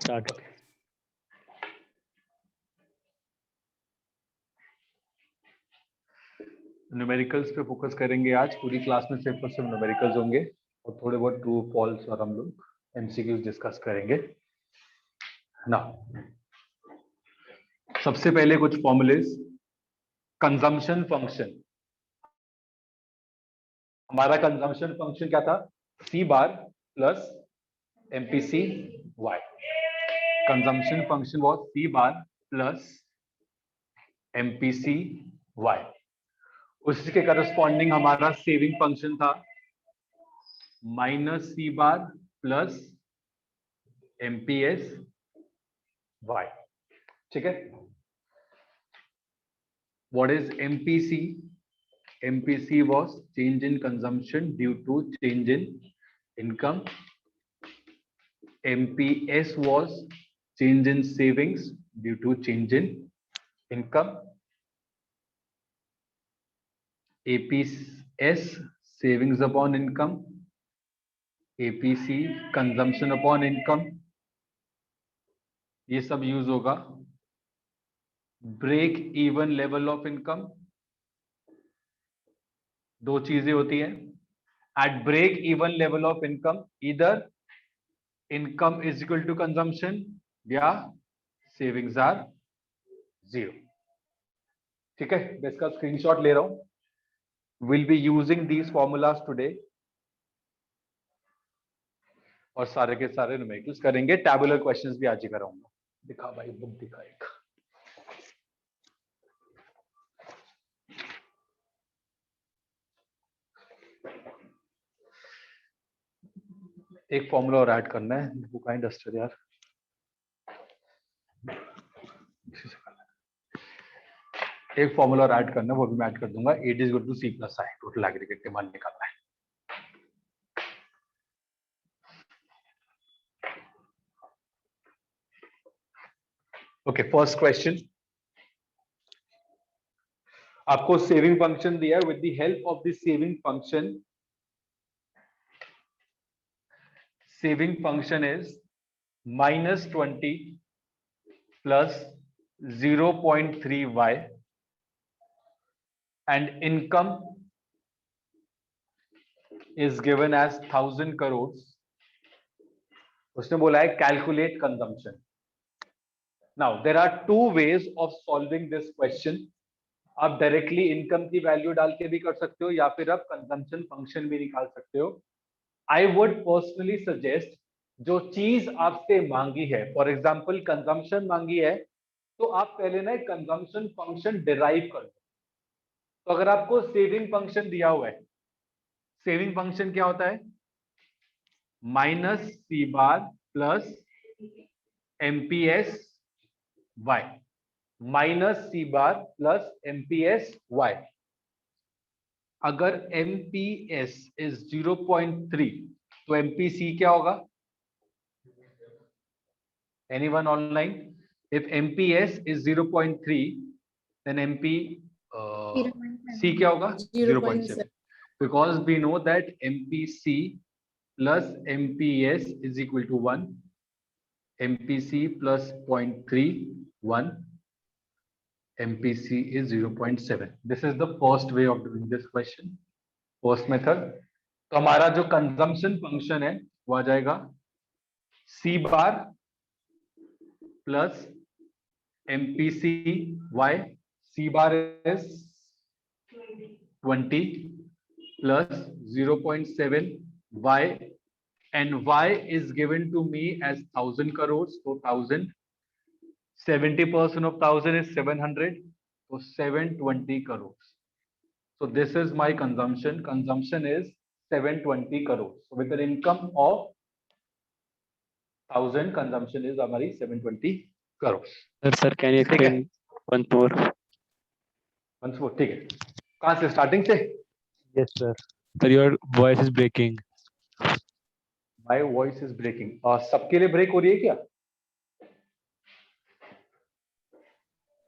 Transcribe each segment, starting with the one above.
Start. Numericals पे focus करेंगे आज। पूरी क्लास में सिर्फ और सिर्फ न्यूमेरिकल्स होंगे और थोड़े बहुत ट्रू फॉल्स और हम लोग एमसीक्यूज डिस्कस करेंगे ना। सबसे पहले कुछ फॉर्मूलेस। कंजम्पशन फंक्शन, हमारा कंजम्पशन फंक्शन क्या था? C bar plus MPC Y. Consumption function was C bar plus MPC Y. उसके करस्पॉन्डिंग हमारा सेविंग फंक्शन था minus C bar plus MPS Y. ठीक है। What is MPC? MPC was change in consumption due to change in income. MPS was change in savings due to change in income. APS savings upon income. APC consumption upon income. ये सब use होगा। Break even level of income, दो चीजें होती हैं। At break even level of income इधर income is equal to consumption या savings are zero. ठीक है, मैं इसका स्क्रीनशॉट ले रहा हूं। Will be using these formulas today और सारे के सारे न्यूमेरिकल्स करेंगे। टैबुलर क्वेश्चंस भी आज ही कराऊंगा। दिखा भाई, बुक दिखा एक। एक फॉर्मूला और ऐड करना है। बुक आई डस्टर यार, एक फॉर्मूला और ऐड करना है, वो भी मैं ऐड कर दूंगा। At is equal to C plus I, total aggregate demand निकालना है। Okay, first question. आपको सेविंग फंक्शन दिया है। With the help of the saving function, saving function is -20 plus 0.3y and income is given as 1000 crores. उसने बोला है calculate consumption. Now there are two ways of solving this question. आप directly income की value डाल के भी कर सकते हो या फिर आप कंजम्पशन फंक्शन भी निकाल सकते हो। आई वुड पर्सनली सजेस्ट, जो चीज आपसे मांगी है, फॉर एग्जाम्पल कंजम्पशन मांगी है, तो आप पहले ना एक कंजम्पशन फंक्शन डिराइव कर दो। तो अगर आपको सेविंग फंक्शन दिया हुआ है, सेविंग फंक्शन क्या होता है? Minus C bar plus MPS Y. Minus C bar plus MPS Y. अगर एमपीएस इज 0.3 तो एमपीसी क्या होगा? Anyone online? If MPS is 0.3 then MP C क्या होगा? 0.7, because we know that MPC plus MPS is equal to 1. MPC plus 0.31, MPC is 0.7. This is the first way of doing this question, first method. तो हमारा जो consumption function है वो आ जाएगा C bar plus MPC Y. C bar is 20 plus 0.7 y, and y is given to me as 1000 crores. So 1000, 70% of 1000 is 700, so 720 crores. So this is my consumption. Consumption is 720 crores. So with an income of 1000, consumption is हमारी 720 crores. Sir can you explain once more? Once more, ठीक है। कहाँ से? Starting से? Yes sir. Sir your voice is breaking. My voice is breaking. सबके लिए break हो रही है क्या?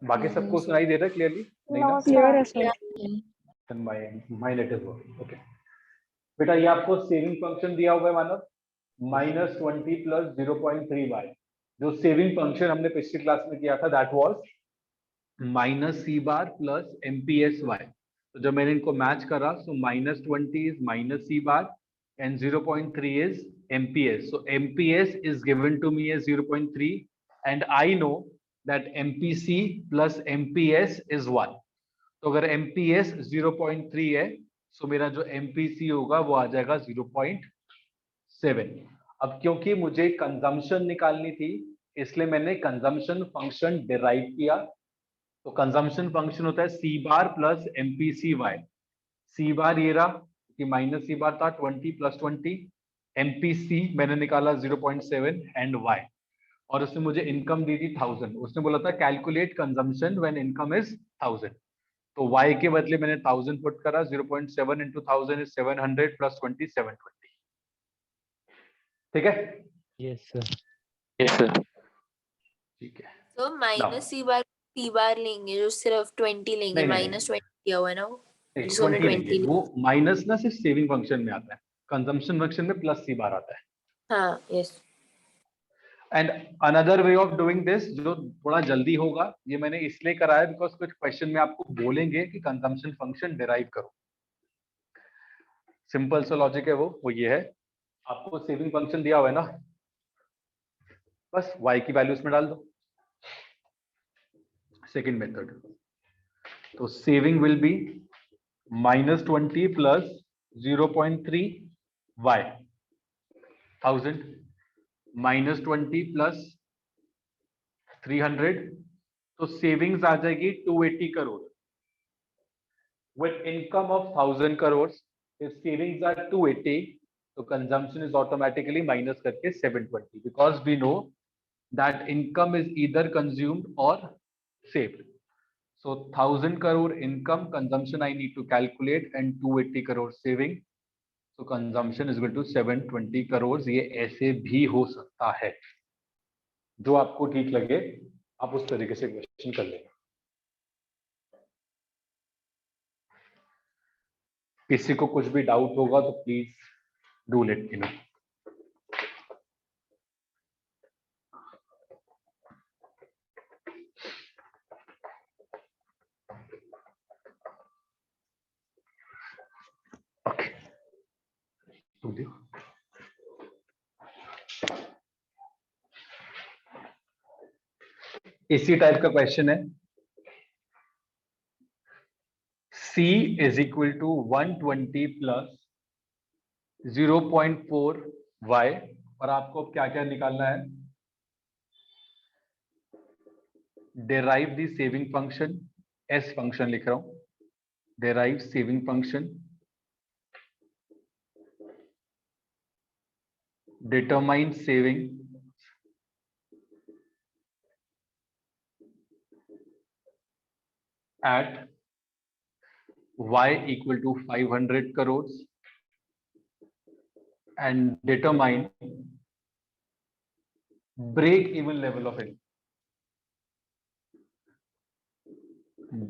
बाकी सबको सुनाई दे रहा है क्लियरली? नहीं ना? क्लियर है sir. My net is working. Okay. बेटा ये आपको सेविंग फंक्शन दिया हुआ है मानव, -20 प्लस 0.3y। जो सेविंग फंक्शन हमने पिछली क्लास में किया था that was minus C bar plus MPS Y. तो जब मैंने इनको मैच करा so -20 is minus C bar and 0.3 is MPS. So MPS is given to me as 0.3 and I know that MPC plus MPS is 1. तो अगर MPS 0.3 है so मेरा जो MPC होगा वो आ जाएगा 0.7. अब क्योंकि मुझे कंजम्पशन निकालनी थी इसलिए मैंने कंजम्पशन फंक्शन डिराइव किया। तो कंजम्पशन फंक्शन होता है सी बार प्लस एमपीसी वाई। सी बार ये रहा कि माइनस सी बार था 20 + 20, एमपीसी मैंने निकाला 0.7 एंड वाई, और उसने मुझे इनकम दी थी 1000। उसने बोला था calculate consumption when income is 1000। तो वाई के बदले मैंने 1000 पुट करा। 0.7 into 1000 is 700 + 20 720। ठीक है? Yes, sir. Yes, sir. ठीक है। तो माइनस सी बार लेंगे जो सिर्फ 20 लेंगे, नहीं। -20 किया हुआ है ना वो, नहीं, जिसको हमने 20 नहीं, 20 वो माइनस ना सिर्फ सेविंग फंक्शन में आता है, कंजम्पशन फंक्शन में प्लस सी बार आता है। हाँ yes. And another way of doing this जो थोड़ा जल्दी होगा, ये मैंने इसलिए कराया बिकॉज कुछ क्वेश्चन में आपको बोलेंगे कि कंजम्पशन फंक्शन डिराइव करो। सिंपल सा लॉजिक है वो ये है, आपको सेविंग फंक्शन दिया हुआ है ना, बस y की वैल्यू उसमें डाल दो। सेकेंड मेथड, तो सेविंग विल बी -20 + 0.3 y 1000 -20 + 300, तो सेविंग्स आ जाएगी 280 crore. With income of 1000 crores, if savings are 280, so consumption is automatically minus करके 720, because we know that income is either consumed or saved. So 1000 crore income consumption I need to calculate and 280 crore saving. So consumption is equal to 720 crores. ये ऐसे भी हो सकता है, जो आपको ठीक लगे आप उस तरीके से क्वेश्चन कर लेना। किसी को कुछ भी डाउट होगा तो please do let me know. इसी टाइप का क्वेश्चन है, C is equal to 120 plus 0.4 y, और आपको क्या क्या निकालना है, derive the saving function, S function लिख रहा हूं, derive saving function, determine saving, at y equal to 500 crores and determine break even level of income.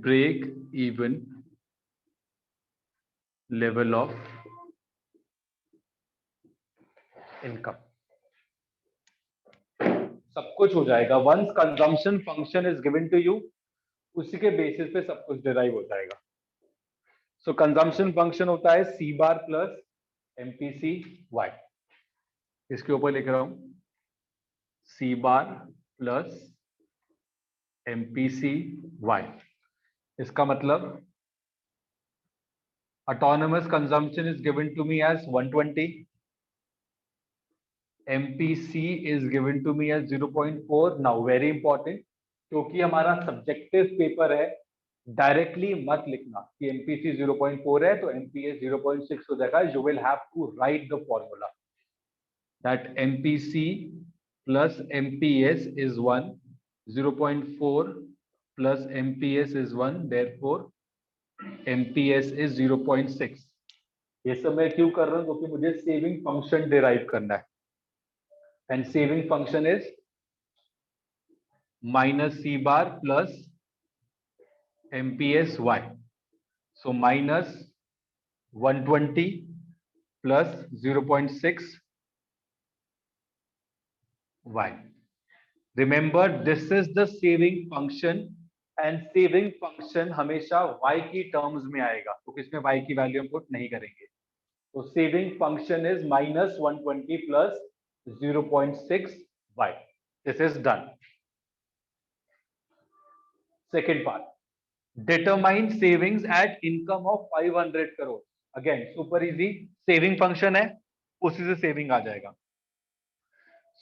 Break even level of income. सब कुछ हो जाएगा once consumption function is given to you, उसी के basis पे सब कुछ डिराइव हो जाएगा। सो कंजम्पशन फंक्शन होता है सी बार प्लस एमपीसी वाई। इसके ऊपर लिख रहा हूं सी बार प्लस एमपीसी वाई। इसका मतलब autonomous consumption is given to me as 120, MPC is given to me as 0.4. Now very important, क्योंकि हमारा सब्जेक्टिव पेपर है, डायरेक्टली मत लिखना कि MPC 0.4 है तो MPS 0.6 हो जाएगा। You will have to write the formula that MPC plus MPS is 1, 0.4 plus MPS is 1, therefore MPS is 0.6। ये सब मैं क्यों कर रहा हूं, क्योंकि मुझे सेविंग फंक्शन डिराइव करना है, and saving function is -C bar plus MPS y। So -120 plus 0.6 y। Remember this is the saving function and saving function हमेशा y की टर्म्स में आएगा, तो किसमें y की वैल्यू हम पुट नहीं करेंगे। तो saving function is -120 plus 0.6 y. This is done. Second part, determine savings at income of 500 crore. Again super easy, saving function है, उसी से saving आ जाएगा।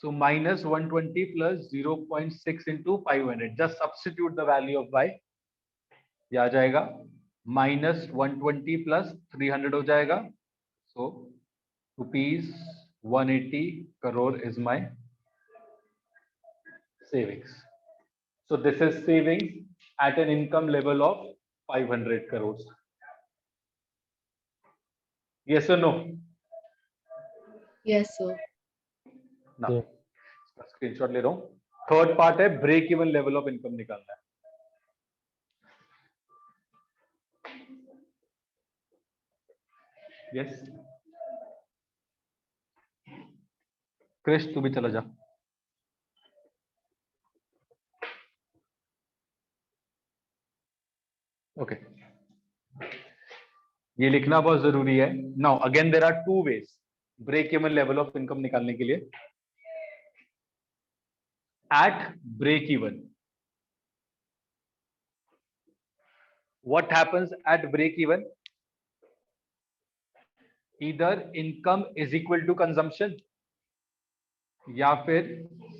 So -120 plus 0.6 into 500. Just substitute the value of y. ये आ जाएगा -120 plus 300 हो जाएगा। So rupees 180 crore is my savings. So this is savings at an income level of 500 crores. Yes or no? Yes, sir. Now, Yeah. Screenshot ले रहा हूं। Third part है break even level of income निकालना है। Yes Krrish तू भी चला जा। ओके ये लिखना बहुत जरूरी है। Now again there are two ways break even level of income निकालने के लिए। At break even, what happens at break even? Either income is equal to consumption या फिर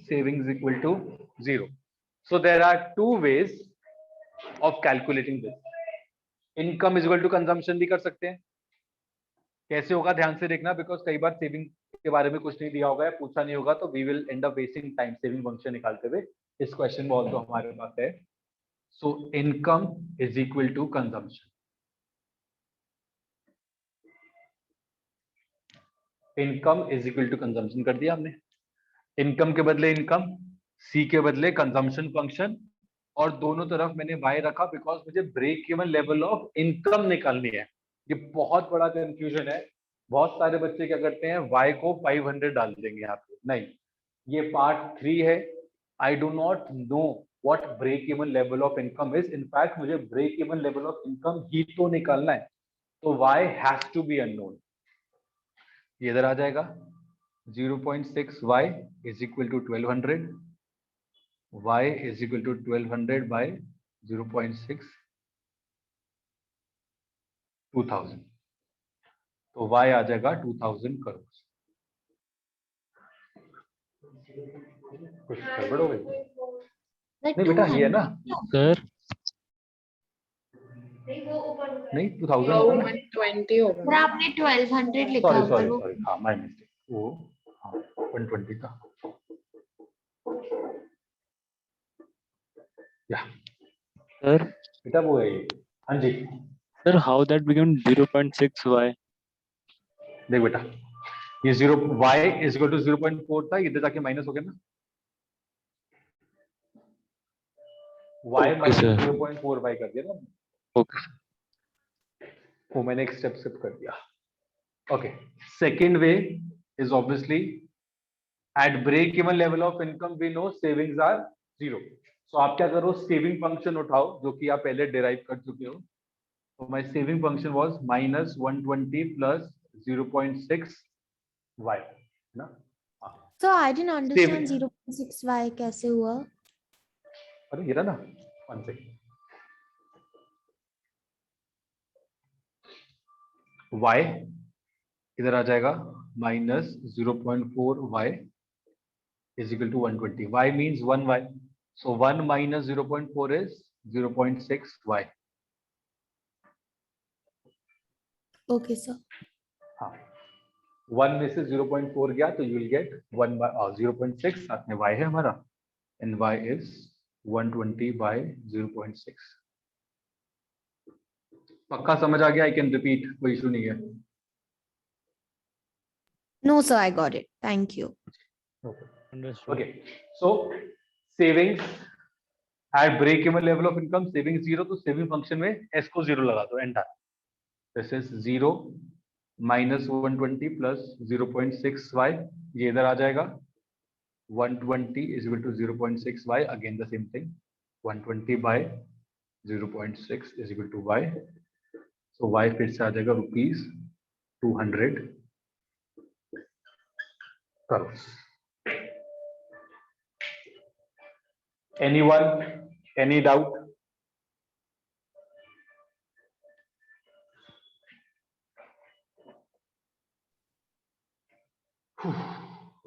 savings equal to 0. So there are two ways of calculating this. Income is equal to consumption भी कर सकते हैं। कैसे होगा ध्यान से देखना, बिकॉज कई बार सेविंग के बारे में कुछ नहीं दिया होगा या पूछा नहीं होगा, तो we will end up wasting time saving function निकालते हुए। इस क्वेश्चन में ऑल्सो हमारे पास है। So income is equal to consumption. Income is equal to consumption कर दिया हमने। इनकम के बदले इनकम, सी के बदले कंजम्पशन फंक्शन, और दोनों तरफ मैंने वाई रखा बिकॉज मुझे break even level of income निकालनी है। ये बहुत बड़ा कंफ्यूजन है। बहुत सारे बच्चे क्या करते हैं, वाई को 500 डाल देंगे यहाँ पे। नहीं, ये पार्ट 3 है। I do not know what break even level of income is. In fact मुझे break even level of income ही तो निकालना है, तो Y has to be unknown. ये इधर आ जाएगा 0.6 y is equal to 1200, y is equal to 1200 by 0.6, 2000, तो y आ जाएगा 2000 करोड़। कुछ गड़बड़ हो गई? नहीं बेटा ये है ना सर नहीं 2000 होगा ना। 120 होगा। सर आपने 1200 लिखा सॉरी पर सॉरी वो सॉरी, हाँ माय मिस्टेक। वो हाँ 120 था। या सर बेटा वो है ये। हाँ जी sir how that became 0.6 y? देख बेटा, ये 0 y इज इक्वल टू 0.4 था, इधर जाके माइनस हो गया ना। y Okay, minus sir. 0.4 y कर दिया ना, Okay. वो मैंने एक स्टेप स्किप कर दिया। Okay, second way is obviously at break even level of income we know savings are 0। So आप क्या करो, सेविंग फंक्शन उठाओ जो कि आप पहले डिराइव कर चुके हो। तो my saving function was -120 plus 0.6 y ना। So I didn't understand Same. 0.6y कैसे हुआ? अरे ये रहा ना, वन सेकंड। y इधर आ जाएगा -0.4 y is equal to 120. y means 1y, so 1 minus 0.4 is 0.6 y. Okay, sir. हाँ, 1 में से 0.4 गया तो you will get 1 by 0.6, साथ में y है हमारा, and y is 120 by 0.6. पक्का समझ आ गया? I can repeat, कोई इशू नहीं है। No, sir, I got it. Thank you. Understood. Okay, so savings at break even level of income, savings 0, तो saving function में s को 0 लगा दो, enter. This is 0 minus 120 plus 0.6y, ये इधर आ जाएगा 120 is equal to 0.6y. Again the same thing. 120 by 0.6 is equal to y. So y फिर से आ जाएगा ₹200 crores. Anyone? Any doubt?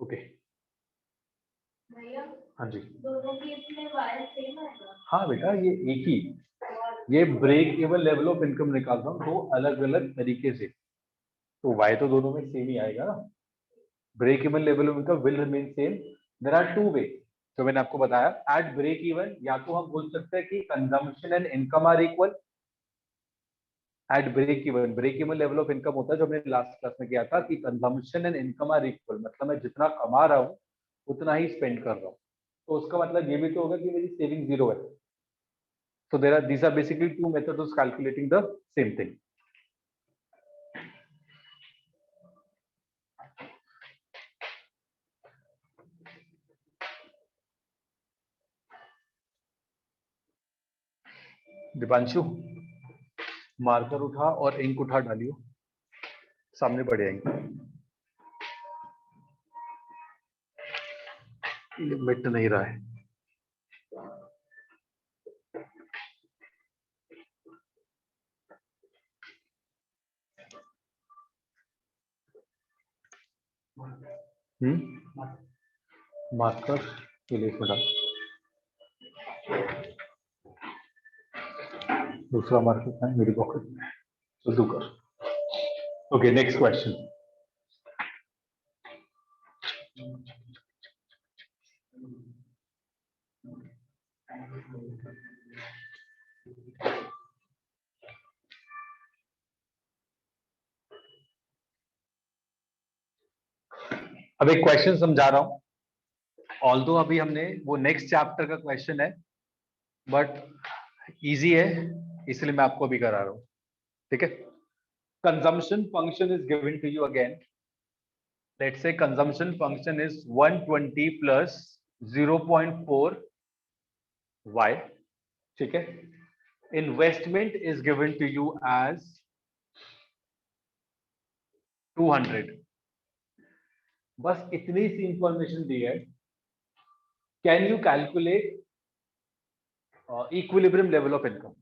Okay. हाँ जी, दोनों केस में वायर सेम आएगा। हाँ बेटा, ये एक ही, ये break even level of income निकालता हूँ दो अलग अलग तरीके से, तो y तो दोनों में सेम ही आएगा ना। Break even level of income will remain same. There are two way, जो मैंने आपको बताया एट ब्रेक इवन, या तो हम बोल सकते हैं कि consumption and income are equal at break even level of income होता है जो हमने लास्ट क्लास में किया था कि consumption and income are equal, मतलब मैं जितना कमा रहा हूँ उतना ही स्पेंड कर रहा हूँ, तो उसका मतलब ये भी तो होगा कि मेरी सेविंग जीरो है। So these are basically two methods of calculating the same thing. Deepanshu, marker उठा और इंक उठा डालियो, सामने पड़ जाएंगे, मिट नहीं रहा है। मार्कर के लिए थोड़ा दूसरा मार्कर है मेरी पॉकेट में, तो दो कर। Okay, next question. अब एक क्वेश्चन समझा रहा हूं, ऑल्दो अभी हमने वो नेक्स्ट चैप्टर का क्वेश्चन है, बट इजी है इसलिए मैं आपको अभी करा रहा हूं, ठीक है। Consumption function is given to you again, let's say consumption function is 120 plus 0.4 y, ठीक है। Investment is given to you as 200। बस इतनी सी इंफॉर्मेशन दी है। Can you calculate equilibrium level of income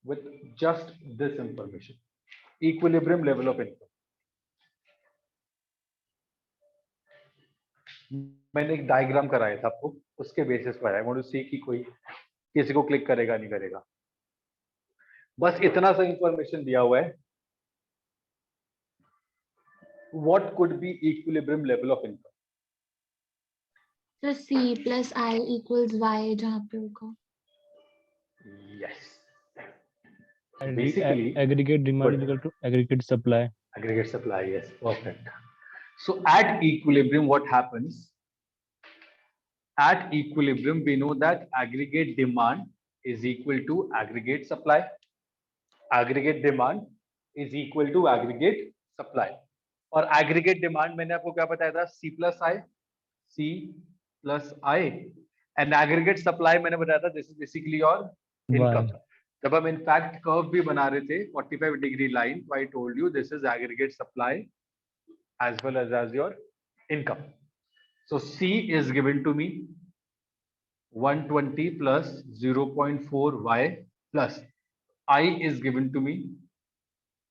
with just this information? Equilibrium level of income. मैंने एक diagram कराया था आपको, उसके बेसिस पर आई वांट टू सी कि कोई किसी को क्लिक करेगा नहीं करेगा। बस इतना सा इंफॉर्मेशन दिया हुआ है, what could be equilibrium level of income? तो C plus I equals Y जहाँ पे होगा। Yes. Basically, aggregate demand is equal to aggregate supply. Aggregate supply, yes, perfect. So at equilibrium, what happens? At equilibrium, we know that aggregate demand is equal to aggregate supply. Aggregate demand is equal to aggregate supply. और aggregate demand मैंने आपको क्या बताया था? C plus I. And aggregate supply मैंने बताया था, this is basically your income. जब हम इनफैक्ट कर्व भी बना रहे थे 45 degree line, I told you this is aggregate supply as well as your income. So C is given to me 120 plus 0.4 y plus I is given to me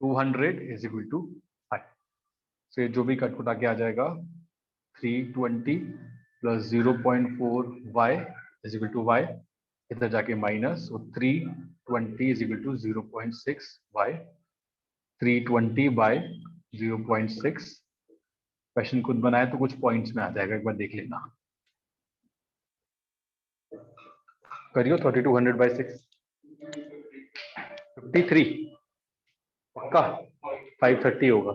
200 is equal to 5. So जो भी cut कुटा के आ जाएगा 320 plus 0.4 y is equal to y, इधर जाके minus, so 320 is equal to 0.6 y, 320 by 0.6। Question खुद बनाए तो कुछ पॉइंट्स में आ जाएगा, एक बार देख लेना। करियो 3200 by 6 53 पक्का 530 होगा।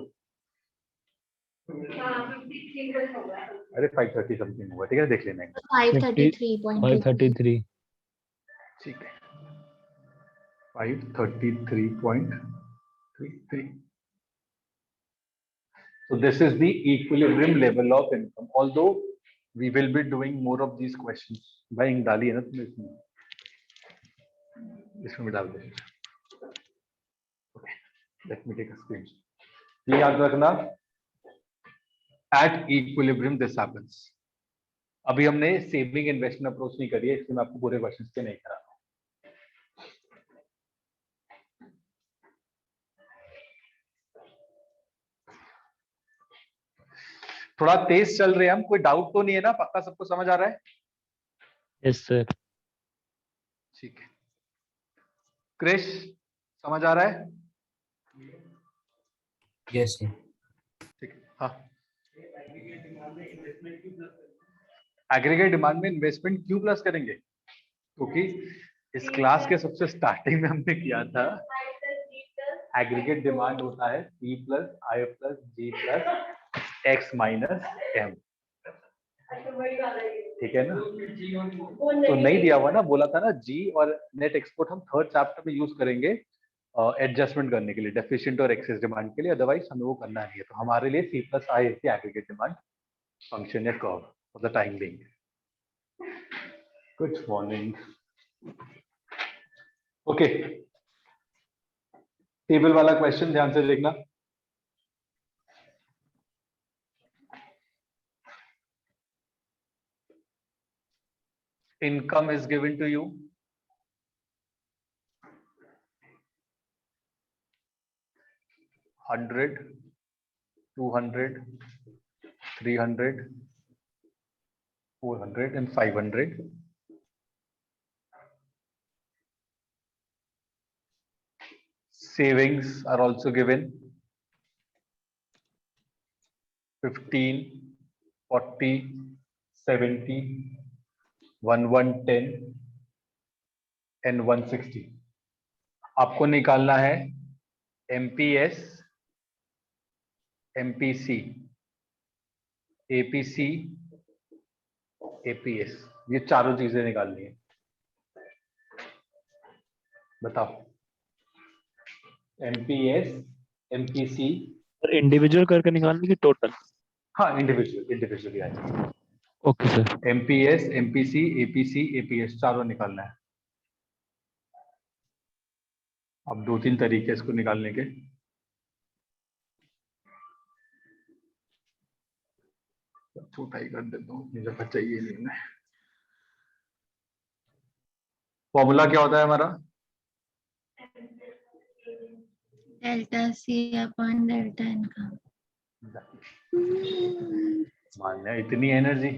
अरे 530 समथिंग होगा, ठीक है, देख लेना। 533.33। ठीक है, 533.33। So this is the equilibrium level of income. Although we will be doing more of these questions. भाई इंक डाली है ना तुमने इसमें भी डाल दे. Okay, let me take a screenshot. ये याद रखना. At equilibrium this happens. अभी हमने सेविंग इन्वेस्टमेंट अप्रोच नहीं करी है, इसलिए मैं आपको पूरे क्वेश्चंस के नहीं करा. थोड़ा तेज चल रहे हैं हम, कोई डाउट तो नहीं है ना? पक्का सबको समझ आ रहा है? Yes sir. ठीक है. क्रिश समझ आ रहा है? Yes sir. ठीक है. हाँ. एग्रीगेट डिमांड में इन्वेस्टमेंट क्यों प्लस करेंगे? क्योंकि इस क्लास के सबसे स्टार्टिंग में हमने किया था एग्रीगेट डिमांड होता है P plus I plus G plus X minus M. ठीक है ना? तो नहीं दिया हुआ ना, बोला था ना G और नेट एक्सपोर्ट हम थर्ड चैप्टर में यूज करेंगे एडजस्टमेंट करने के लिए, डेफिशिएंट और एक्सेस डिमांड के लिए. अदरवाइज हमें वो करना नहीं है. तो हमारे लिए C plus I is the aggregate demand function या curve for the time being. Good morning. Okay. Table वाला क्वेश्चन ध्यान से देखना. Income is given to you. $100, $200, $300, $400 and $500. Savings are also given. 15, 40, 70, 110 and 160. आपको निकालना है MPS, MPC, APC, APS. ये चारों चीजें निकालनी है. बताओ. MPS, MPC. इंडिविजुअल करके निकालने की टोटल? हाँ, इंडिविजुअली आएगा. Okay sir. MPS, MPC, APC, APS चारों निकालना है. अब 2-3 तरीके इसको निकालने के. छोटा ही कर देता हूँ, मुझे पता चाहिए नहीं है. फॉर्मूला क्या होता है हमारा? Delta C upon delta income. मान्य इतनी energy.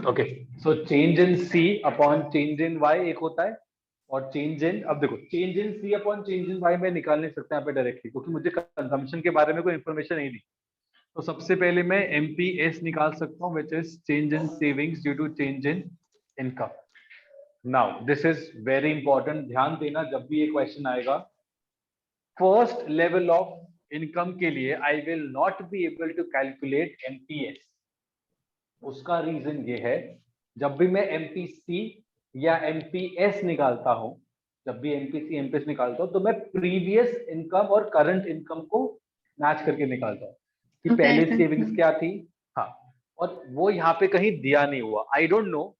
Okay, so change in C upon change in Y एक होता है, और चेंज इन, अब देखो change in C upon change in Y में निकाल नहीं सकते यहाँ पे डायरेक्टली, क्योंकि मुझे कंजम्पशन के बारे में कोई इंफॉर्मेशन नहीं दी. तो सबसे पहले मैं MPS निकाल सकता हूँ, which is change in savings due to change in income. Now this is very important. ध्यान देना जब भी ये क्वेश्चन आएगा, फर्स्ट लेवल ऑफ इनकम के लिए I will not be able to calculate MPS. उसका रीजन ये है, जब भी मैं MPC या MPS निकालता हूं, जब भी MPC MPS निकालता हूं, तो मैं प्रीवियस इनकम और करंट इनकम को मैच करके निकालता हूं कि पहले सेविंग्स क्या थी. हाँ, और वो यहाँ पे कहीं दिया नहीं हुआ. आई डोंट नो,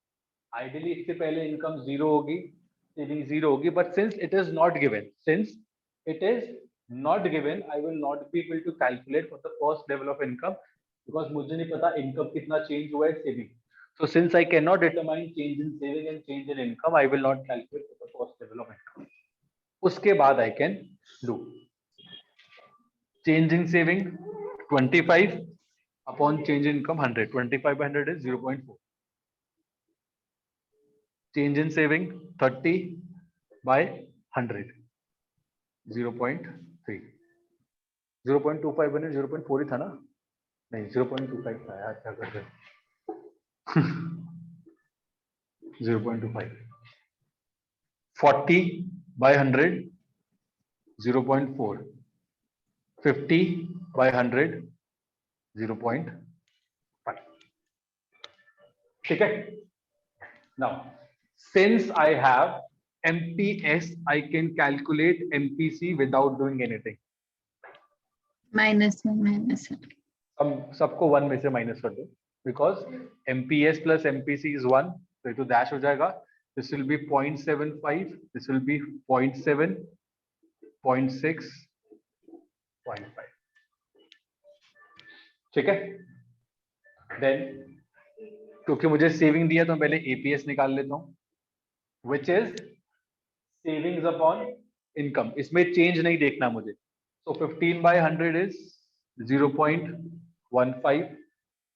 आइडियली इससे पहले इनकम 0 होगी, सेविंग 0 होगी, but since it is not given, I will not be able to calculate for the first level of income, because मुझे नहीं पता इनकम कितना चेंज हुआ है saving. So since I cannot determine change in saving and change in income, I will not calculate for the first level of income. उसके बाद I can do change in saving 25 upon change in income 100. 25 by 100 is 0.4. Change in saving 30 by 100 0.3. 0.25 बने 0.4 ही था ना? नहीं 0.25 था यार, क्या कर रहे हैं? 0.25. 40 by 100 0.4. 50 by 100 0.5. ठीक है. Now since I have MPS I can calculate MPC without doing anything. Minus में माइनस है। हम सबको 1 में से माइनस कर दो, because MPS plus MPC is 1, तो ये तो डैश हो जाएगा. This will be 0.75, this will be 0.7, 0.6, 0.5. ठीक है. देन क्योंकि मुझे सेविंग दिया तो मैं पहले APS निकाल लेता हूं, which is savings upon income. इसमें चेंज नहीं देखना मुझे. So 15/100 is 0.15,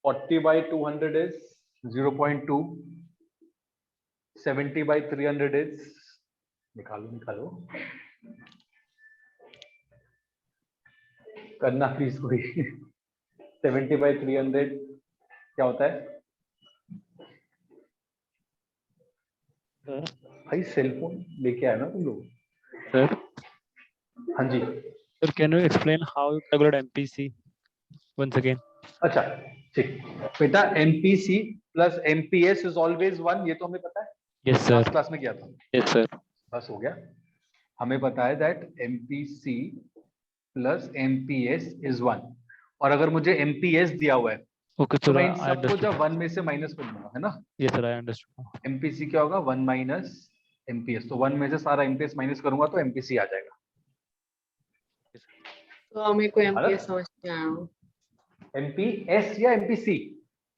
40/200 is 0.2, 70/300 is, निकालो करना प्लीज कोई. 70/300 क्या होता है भाई? सेलफोन लेके आया ना तुम लोग? Sir, हाँ जी. sir, can you explain how you calculate MPC once again? अच्छा ठीक बेटा. MPC plus MPS is always 1, ये तो हमें पता है, Yes, sir. लास्ट क्लास में किया था. Yes, sir. बस हो गया. हमें पता है that MPC plus MPS is 1, और अगर मुझे MPS दिया हुआ है Okay, तो sir. मैं इन I सबको understood. जब 1 में से माइनस कर दूंगा, है ना. Yes, sir. I understood. MPC क्या होगा? 1 माइनस MPS. तो 1 में से सारा MPS माइनस करूंगा तो MPC आ जाएगा. तो हमें कोई अलग? MPS समझ नहीं आया। MPS या MPC?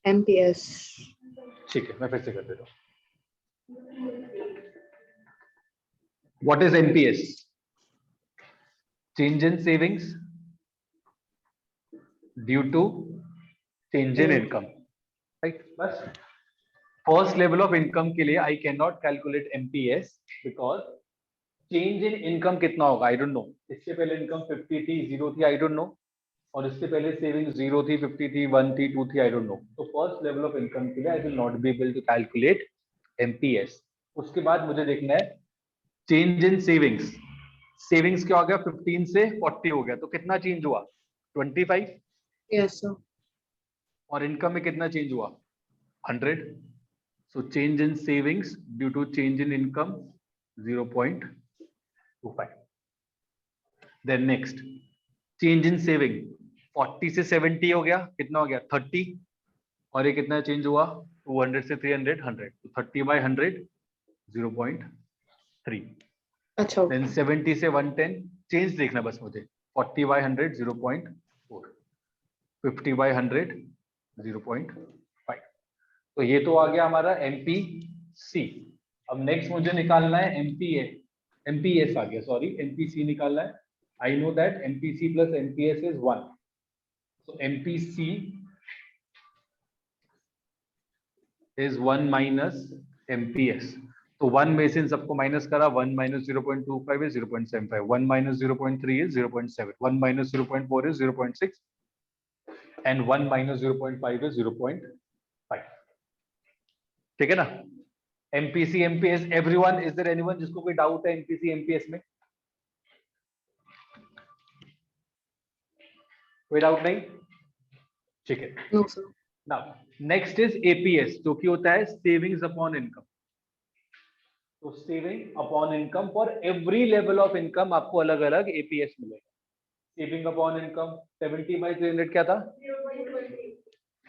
MPS ठीक है, मैं फिर से कर देता हूँ. What is MPS? Change in savings due to change in income, right? बस first level of income के लिए I cannot calculate MPS because change in income कितना होगा I don't know. इससे पहले income 50 थी, 0 थी, I don't know. और इससे पहले savings 0 थी, 50 थी, 1 थी, 2 थी, I don't know. तो first level of income के लिए I will not be able to calculate MPS. उसके बाद मुझे देखना है change in savings. सेविंग्स क्या हो गया? 15 से 40 हो गया, तो कितना चेंज हुआ? 25. Yes sir. और इनकम में कितना चेंज हुआ? 100. So change in savings due to change in income 0.25. Then next change in saving 40 से 70 हो गया, कितना हो गया? 30. और ये कितना चेंज हुआ? 200 से 300, 100. तो 30/100 0.3. अच्छा Then 70 से 110 चेंज देखना बस मुझे. 40/100 0.4, 50/100 0.5. तो ये तो आ गया हमारा MPC. अब नेक्स्ट मुझे निकालना है MPS आ गया, सॉरी MPC निकालना है. I know that MPC plus MPS is 1. So MPC is 1 minus MPS. तो 1 में से इन सबको माइनस करा. 1 minus 0.25 is 0.75. 1 minus 0.3 is 0.7. 1 minus 0.4 is 0.6. And 1 minus 0.5 is 0.5. ठीक है ना. MPC MPS everyone, is there anyone जिसको कोई डाउट है MPC MPS में? कोई डाउट नहीं? ठीक है. No sir. Now next is APS, जो कि होता है savings upon income. तो saving upon income for every level of income आपको अलग अलग APS मिलेगा. सेविंग अपॉन इनकम 70/300 क्या था?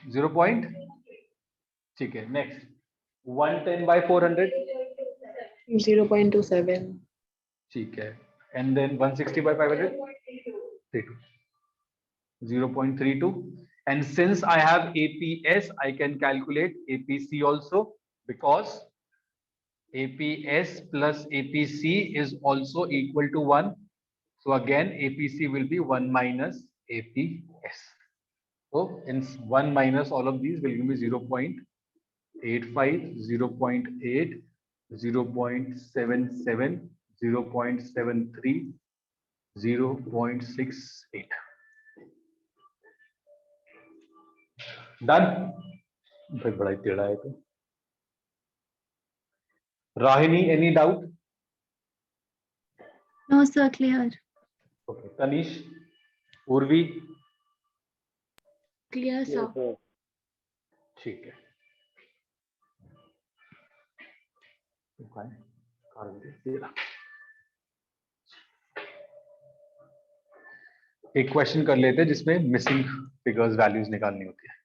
0. ठीक है. नेक्स्ट 110/400 0.27 ठीक है. And then 160/500 32 0.32. And since I have APS, I can calculate APC also, because APS plus APC is also equal to 1. So again, APC will be 1 minus APS. So in 1 minus all of these will give me 0.85, 0.8, 0.77, 0.73, 0.68. Done. भाई बड़ा ही टेढ़ा है तो. Rahini, any doubt? No, sir, clear. Okay. Tanish, Urvi, Clear, sir. ठीक है. एक question कर लेते हैं जिसमें मिसिंग फिगर्स वैल्यूज निकालनी होती है।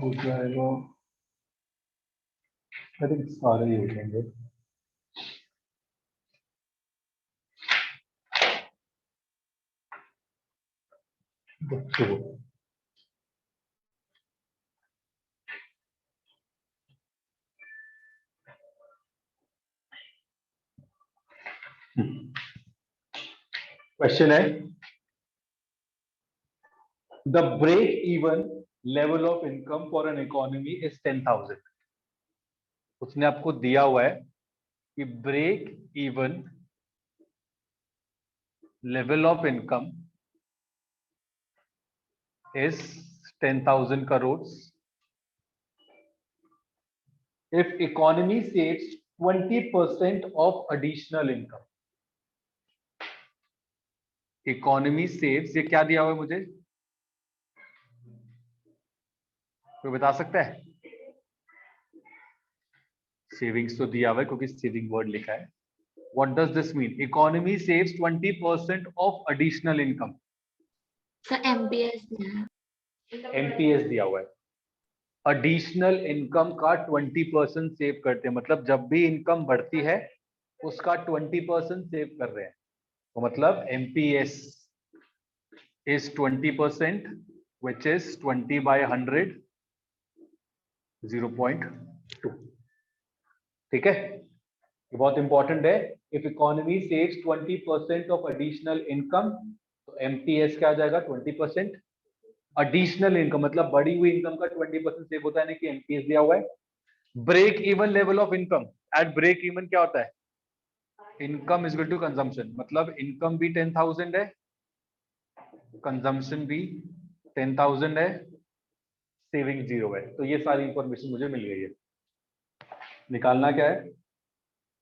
हो जाएगा आई थिंक सारे ही हो जाएंगे। क्वेश्चन है the break even level of income for an economy is 10,000। उसने आपको दिया हुआ है कि break even level of income is 10,000 crores if economy saves 20% of additional income। Economy saves, ये क्या दिया हुआ है मुझे, कोई बता सकता है? सेविंग्स तो दिया हुआ है क्योंकि सेविंग वर्ड लिखा है। What does this mean? Economy saves 20% of additional income. So MPS दिया है। एमपीएस दिया हुआ है। एडिशनल इनकम का 20% सेव करते हैं, मतलब जब भी इनकम बढ़ती है उसका 20% सेव कर रहे हैं। तो मतलब MPS is 20% which is 20 by 100 0.2। ठीक है, ये बहुत इंपॉर्टेंट है। If economy saves 20% of additional income तो एमपीएस क्या आ जाएगा? 20%। एडिशनल इनकम मतलब बढ़ी हुई इनकम का 20% सेव होता है, कि एमपीएस दिया हुआ है। Break even level of income, at break even क्या होता है? Income is equal to consumption, मतलब इनकम भी 10,000 है, कंजम्पशन भी 10,000 है, सेविंग 0 है। तो ये सारी इंफॉर्मेशन मुझे मिल गई है। निकालना क्या है?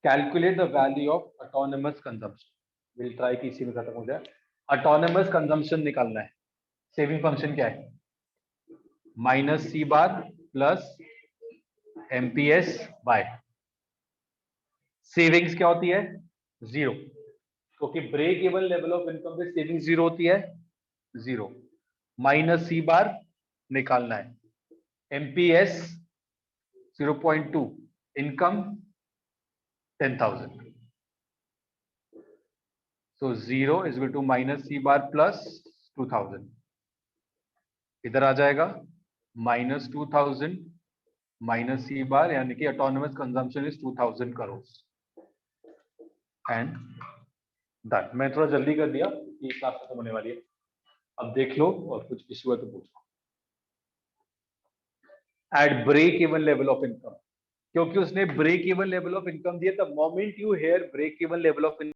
Calculate the value of autonomous consumption. Will try कि इसी में खत्म हो जाए। ऑटोनोमस कंजम्पशन निकालना है। सेविंग फंक्शन क्या है? Minus C bar plus MPS by savings क्या होती है? 0, क्योंकि break even level of income पे सेविंग 0 होती है, 0 माइनस सी बार निकालना है। MPS 0.2, income 10,000, so 0 is equal to minus C bar plus 2,000। इधर आ जाएगा minus 2,000 minus C bar, यानी कि autonomous consumption is 2,000 crores and done। मैं थोड़ा जल्दी कर दिया, ये क्लास खत्म होने वाली है। अब देख लो और कुछ इश्यू है तो पूछो। At break even level of income, क्योंकि उसने break even level of income दिया, the moment you hear break even level of